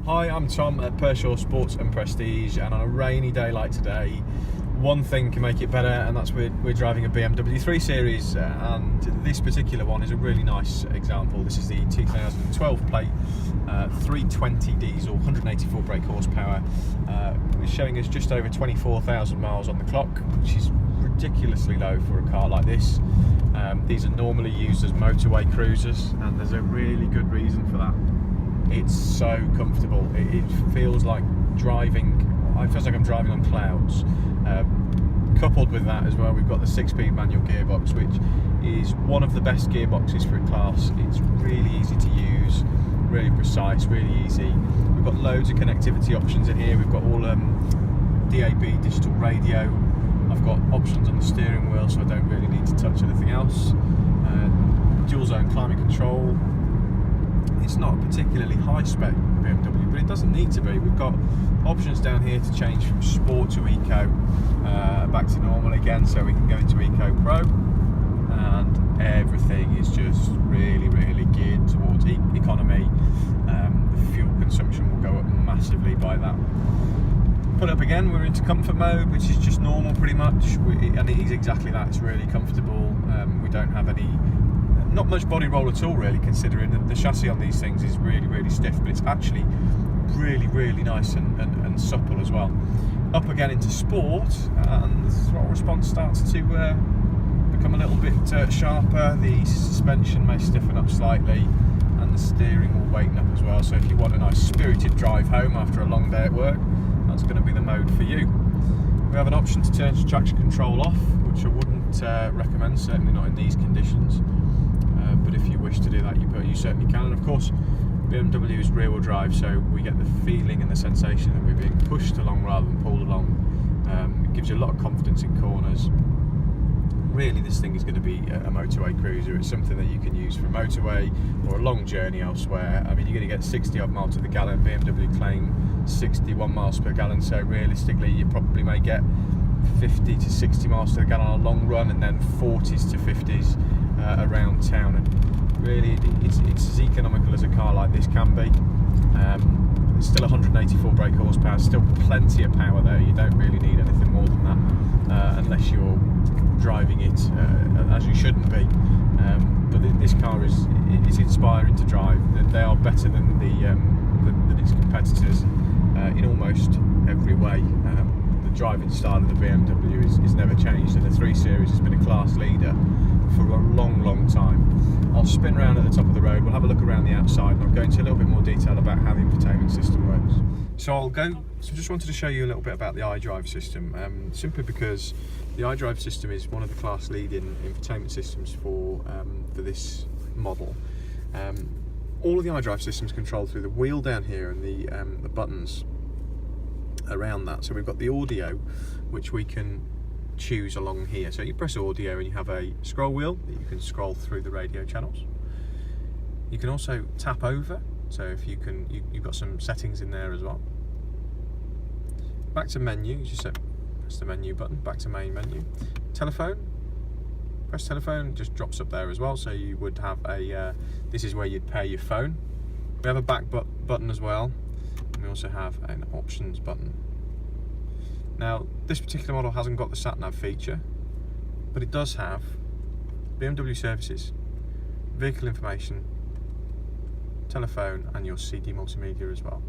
Hi, I'm Tom at Pershore Sports and Prestige, and on a rainy day like today, one thing can make it better, and that's we're driving a BMW 3 Series, and this particular one is a really nice example. This is the 2012 plate, 320 diesel, 184 brake horsepower. It's showing us just over 24,000 miles on the clock, which is ridiculously low for a car like this. These are normally used as motorway cruisers, and there's a really good reason for that. It's so comfortable. It feels like driving. It feels like I'm driving on clouds. Coupled with that as well, we've got the 6-speed manual gearbox, which is one of the best gearboxes for a class. It's really easy to use, really precise, really easy. We've got loads of connectivity options in here. We've got all DAB digital radio. I've got options on the steering wheel, so I don't really need to touch anything else. Dual zone climate control. It's not a particularly high spec BMW, but it doesn't need to be. We've got options down here to change from sport to eco, back to normal again, so we can go into eco pro, and everything is just really geared towards economy. The fuel consumption will go up massively by that. Put up again, we're into comfort mode, which is just normal pretty much, and it is exactly that. It's really comfortable. We don't have not much body roll at all, really, considering that the chassis on these things is really stiff, but it's actually really nice and supple as well. Up again into sport, and the throttle response starts to become a little bit sharper. The suspension may stiffen up slightly, and the steering will weighten up as well. So if you want a nice spirited drive home after a long day at work, that's going to be the mode for you. We have an option to turn traction control off, which I wouldn't recommend, certainly not in these conditions. But if you wish to do that, you certainly can. And of course, BMW is rear-wheel drive, so we get the feeling and the sensation that we're being pushed along rather than pulled along. It gives you a lot of confidence in corners. Really, this thing is going to be a motorway cruiser. It's something that you can use for a motorway or a long journey elsewhere. I mean, you're going to get 60 odd miles to the gallon. BMW claim 61 miles per gallon, so realistically you probably may get 50 to 60 miles to the gallon on a long run, and then 40s to 50s around town. And really, it's as economical as a car like this can be. It's still 184 brake horsepower, still plenty of power there. You don't really need anything more than that, unless you're driving it as you shouldn't be. But this car is inspiring to drive. They are better than its competitors in almost every way. The driving style of the BMW is never changed, and the 3 Series has been a class leader for a long time. I'll spin around at the top of the road, we'll have a look around the outside, and I'll go into a little bit more detail about how the infotainment system works. So just wanted to show you a little bit about the iDrive system, simply because the iDrive system is one of the class leading infotainment systems for this model. All of the iDrive systems controlled through the wheel down here and the buttons around that. So we've got the audio, which we can choose along here. So you press audio and you have a scroll wheel that you can scroll through the radio channels. You can also tap over, so if you've got some settings in there as well. Back to menu, you just press the menu button. Back to main menu. Telephone, press telephone, it just drops up there as well. So you would have this is where you'd pair your phone. We have a back button as well, and we also have an options button. Now, this particular model hasn't got the sat-nav feature, but it does have BMW services, vehicle information, telephone, and your CD multimedia as well.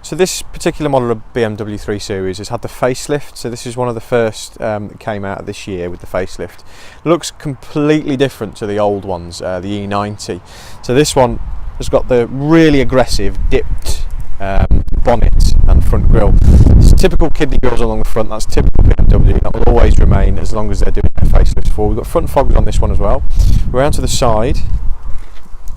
So this particular model of BMW 3 Series has had the facelift, so this is one of the first that came out this year with the facelift. Looks completely different to the old ones, the E90. So this one has got the really aggressive dipped bonnet and front grille. It's typical kidney grills along the front. That's typical BMW. That will always remain as long as they're doing their facelifts for. We've got front fogs on this one as well. Around to the side,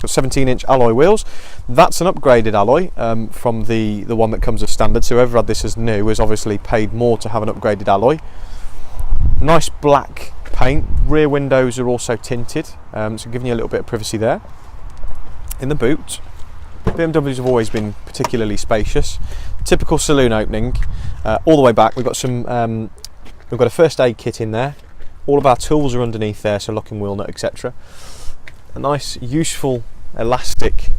got 17-inch alloy wheels. That's an upgraded alloy from the one that comes as standard. So whoever had this as new has obviously paid more to have an upgraded alloy. Nice black paint. Rear windows are also tinted, so giving you a little bit of privacy there. In the boot, BMWs have always been particularly spacious. Typical saloon opening. All the way back, we've got a first aid kit in there. All of our tools are underneath there, so locking wheel nut, etc. A nice, useful, elastic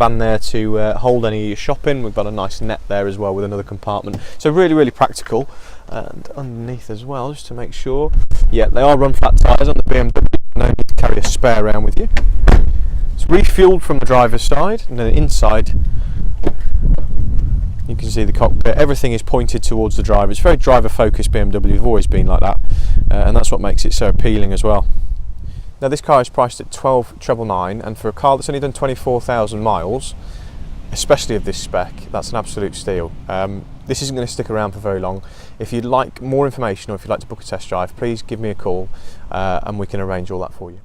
waistband there to hold any of your shopping. We've got a nice net there as well with another compartment. So really, really practical. And underneath as well, just to make sure. Yeah, they are run flat tyres on the BMW. No need to carry a spare around with you. It's refueled from the driver's side, and then inside you can see the cockpit. Everything is pointed towards the driver. It's very driver focused BMW, have always been like that, and that's what makes it so appealing as well. Now this car is priced at 12,999, and for a car that's only done 24,000 miles, especially of this spec, that's an absolute steal. This isn't going to stick around for very long. If you'd like more information or if you'd like to book a test drive, please give me a call and we can arrange all that for you.